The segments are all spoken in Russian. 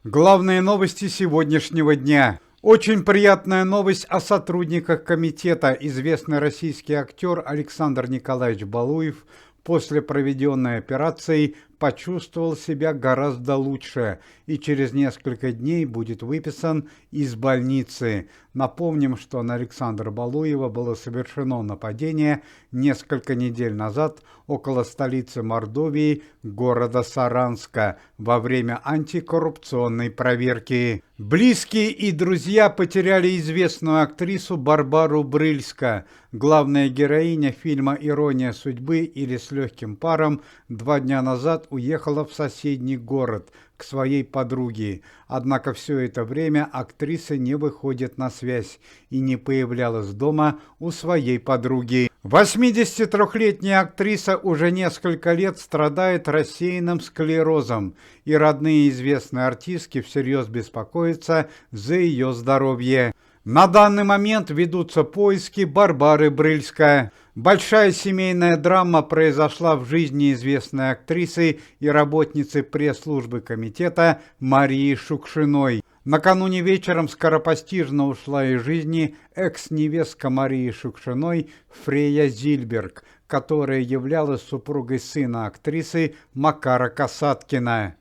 Главные новости сегодняшнего дня. Очень приятная новость о сотрудниках комитета. Известный российский актер Александр Николаевич Балуев после проведенной операции почувствовал себя гораздо лучше и через несколько дней будет выписан из больницы. Напомним, что на Александра Балуева было совершено нападение несколько недель назад около столицы Мордовии, города Саранска, во время антикоррупционной проверки. Близкие и друзья потеряли известную актрису Барбару Брыльска. Главная героиня фильма «Ирония судьбы» или «С легким паром» 2 дня назад уехала в соседний город к своей подруге. Однако все это время актриса не выходит на связь и не появлялась дома у своей подруги. 83-летняя актриса уже несколько лет страдает рассеянным склерозом, и родные известной артистки всерьез беспокоятся за ее здоровье. На данный момент ведутся поиски Барбары Брыльска. Большая семейная драма произошла в жизни известной актрисы и работницы пресс-службы комитета Марии Шукшиной. Накануне вечером скоропостижно ушла из жизни экс-невестка Марии Шукшиной Фрея Зильберг, которая являлась супругой сына актрисы Макара Касаткина.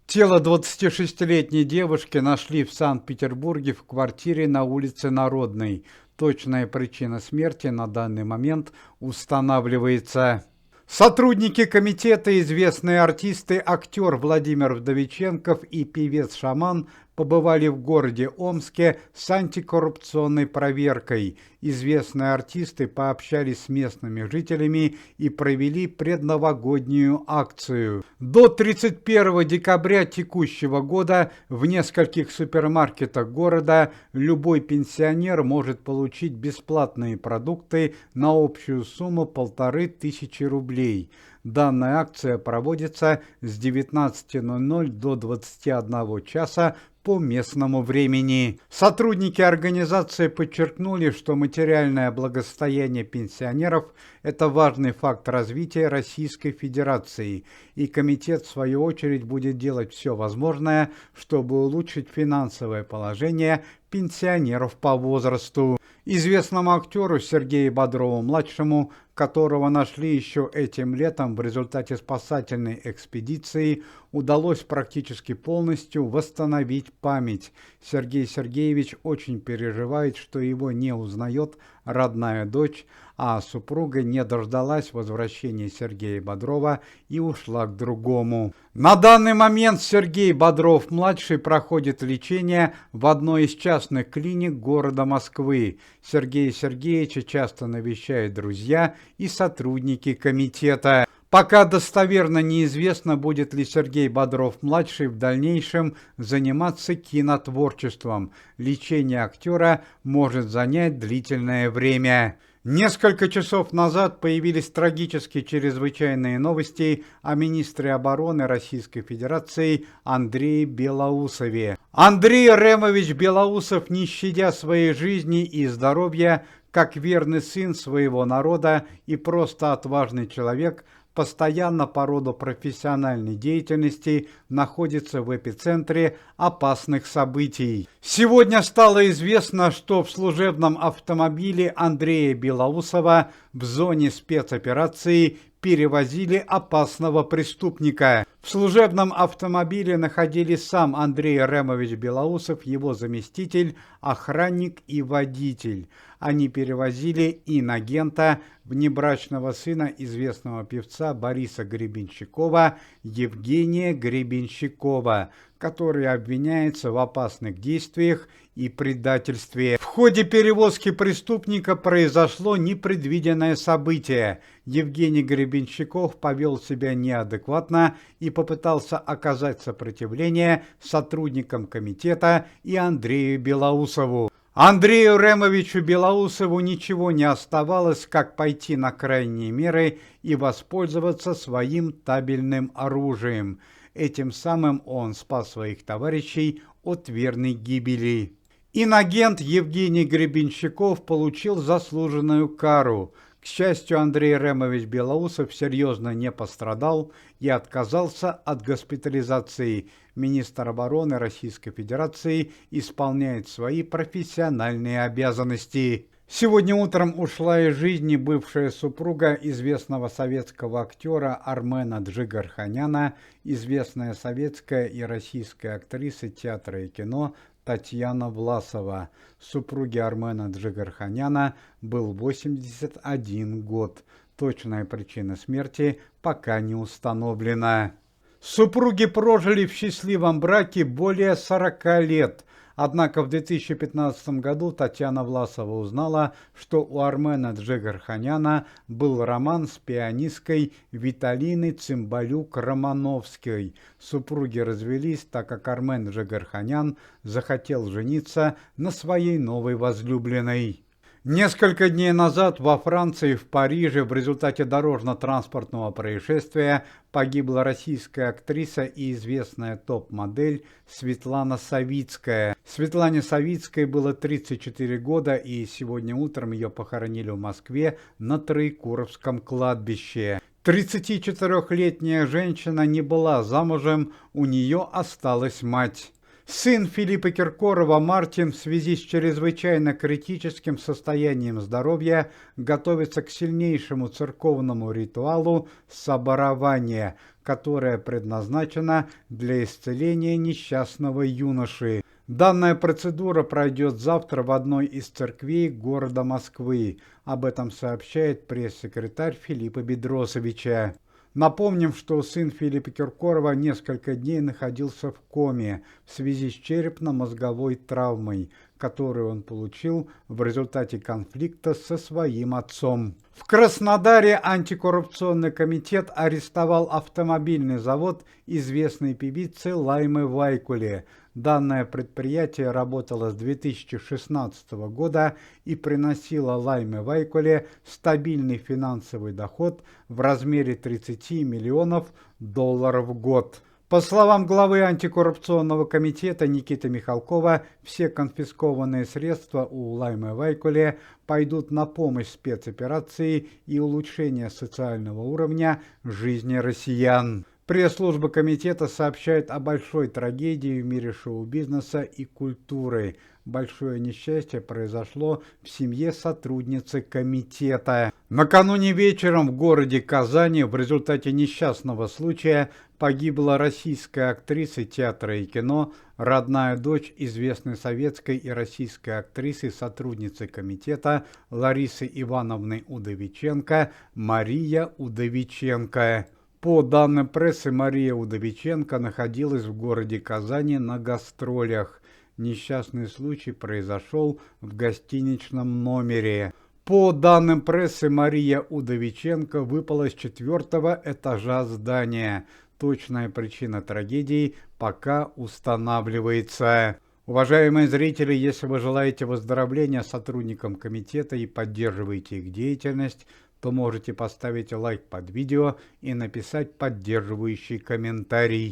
Тело 26-летней девушки нашли в Санкт-Петербурге в квартире на улице Народной. Точная причина смерти на данный момент устанавливается. Сотрудники комитета, известные артисты, актер Владимир Вдовиченков и певец-шаман побывали в городе Омске с антикоррупционной проверкой. Известные артисты пообщались с местными жителями и провели предновогоднюю акцию. До 31 декабря текущего года в нескольких супермаркетах города любой пенсионер может получить бесплатные продукты на общую сумму 1500 рублей. Данная акция проводится с 19:00 до 21 часа по местному времени. Сотрудники организации подчеркнули, что материальное благосостояние пенсионеров – это важный фактор развития Российской Федерации, и комитет, в свою очередь, будет делать все возможное, чтобы улучшить финансовое положение пенсионеров по возрасту. Известному актеру Сергею Бодрову-младшему, которого нашли еще этим летом в результате спасательной экспедиции, удалось практически полностью восстановить память. Сергей Сергеевич очень переживает, что его не узнает родная дочь, а супруга не дождалась возвращения Сергея Бодрова и ушла к другому. На данный момент Сергей Бодров-младший проходит лечение в одной из частных клиник города Москвы. Сергея Сергеевича часто навещают друзья и сотрудники комитета. Пока достоверно неизвестно, будет ли Сергей Бодров-младший в дальнейшем заниматься кинотворчеством. Лечение актера может занять длительное время. Несколько часов назад появились трагические чрезвычайные новости о министре обороны Российской Федерации Андрее Белоусове. Андрей Ремович Белоусов, не щадя своей жизни и здоровья, как верный сын своего народа и просто отважный человек, постоянно по роду профессиональной деятельности находится в эпицентре опасных событий. Сегодня стало известно, что в служебном автомобиле Андрея Белоусова в зоне спецоперации перевозили опасного преступника. В служебном автомобиле находились сам Андрей Ремович Белоусов, его заместитель, охранник и водитель. Они перевозили инагента, внебрачного сына известного певца Бориса Гребенщикова, Евгения Гребенщикова, который обвиняется в опасных действиях и предательстве. В ходе перевозки преступника произошло непредвиденное событие. Евгений Гребенщиков повел себя неадекватно и попытался оказать сопротивление сотрудникам комитета и Андрею Белоусову. Андрею Ремовичу Белоусову ничего не оставалось, как пойти на крайние меры и воспользоваться своим табельным оружием. Этим самым он спас своих товарищей от верной гибели. Инагент Евгений Гребенщиков получил заслуженную кару. К счастью, Андрей Ремович Белоусов серьезно не пострадал и отказался от госпитализации. Министр обороны Российской Федерации исполняет свои профессиональные обязанности. Сегодня утром ушла из жизни бывшая супруга известного советского актера Армена Джигарханяна, известная советская и российская актриса театра и кино Татьяна Власова. Супруге Армена Джигарханяна был 81 год. Точная причина смерти пока не установлена. Супруги прожили в счастливом браке более 40 лет. Однако в 2015 году Татьяна Власова узнала, что у Армена Джигарханяна был роман с пианисткой Виталиной Цымбалюк-Романовской. Супруги развелись, так как Армен Джигарханян захотел жениться на своей новой возлюбленной. Несколько дней назад во Франции, в Париже, в результате дорожно-транспортного происшествия погибла российская актриса и известная топ-модель Светлана Савицкая. Светлане Савицкой было 34 года, и сегодня утром ее похоронили в Москве на Троекуровском кладбище. 34-летняя женщина не была замужем, у нее осталась мать. Сын Филиппа Киркорова Мартин в связи с чрезвычайно критическим состоянием здоровья готовится к сильнейшему церковному ритуалу соборования, которое предназначено для исцеления несчастного юноши. Данная процедура пройдет завтра в одной из церквей города Москвы. Об этом сообщает пресс-секретарь Филиппа Бедросовича. Напомним, что сын Филиппа Киркорова несколько дней находился в коме в связи с черепно-мозговой травмой, которую он получил в результате конфликта со своим отцом. В Краснодаре антикоррупционный комитет арестовал автомобильный завод известной певицы Лаймы Вайкуле. Данное предприятие работало с 2016 года и приносило Лайме Вайкуле стабильный финансовый доход в размере 30 миллионов долларов в год. По словам главы антикоррупционного комитета Никиты Михалкова, все конфискованные средства у Лаймы Вайкуле пойдут на помощь спецоперации и улучшение социального уровня жизни россиян. Пресс-служба комитета сообщает о большой трагедии в мире шоу-бизнеса и культуры. Большое несчастье произошло в семье сотрудницы комитета. Накануне вечером в городе Казани в результате несчастного случая погибла российская актриса театра и кино, родная дочь известной советской и российской актрисы, сотрудницы комитета Ларисы Ивановны Удовиченко, Мария Удовиченко. По данным прессы, Мария Удовиченко находилась в городе Казани на гастролях. Несчастный случай произошел в гостиничном номере. По данным прессы, Мария Удовиченко выпала с 4-го этажа здания. Точная причина трагедии пока устанавливается. Уважаемые зрители, если вы желаете выздоровления сотрудникам комитета и поддерживаете их деятельность, то можете поставить лайк под видео и написать поддерживающий комментарий.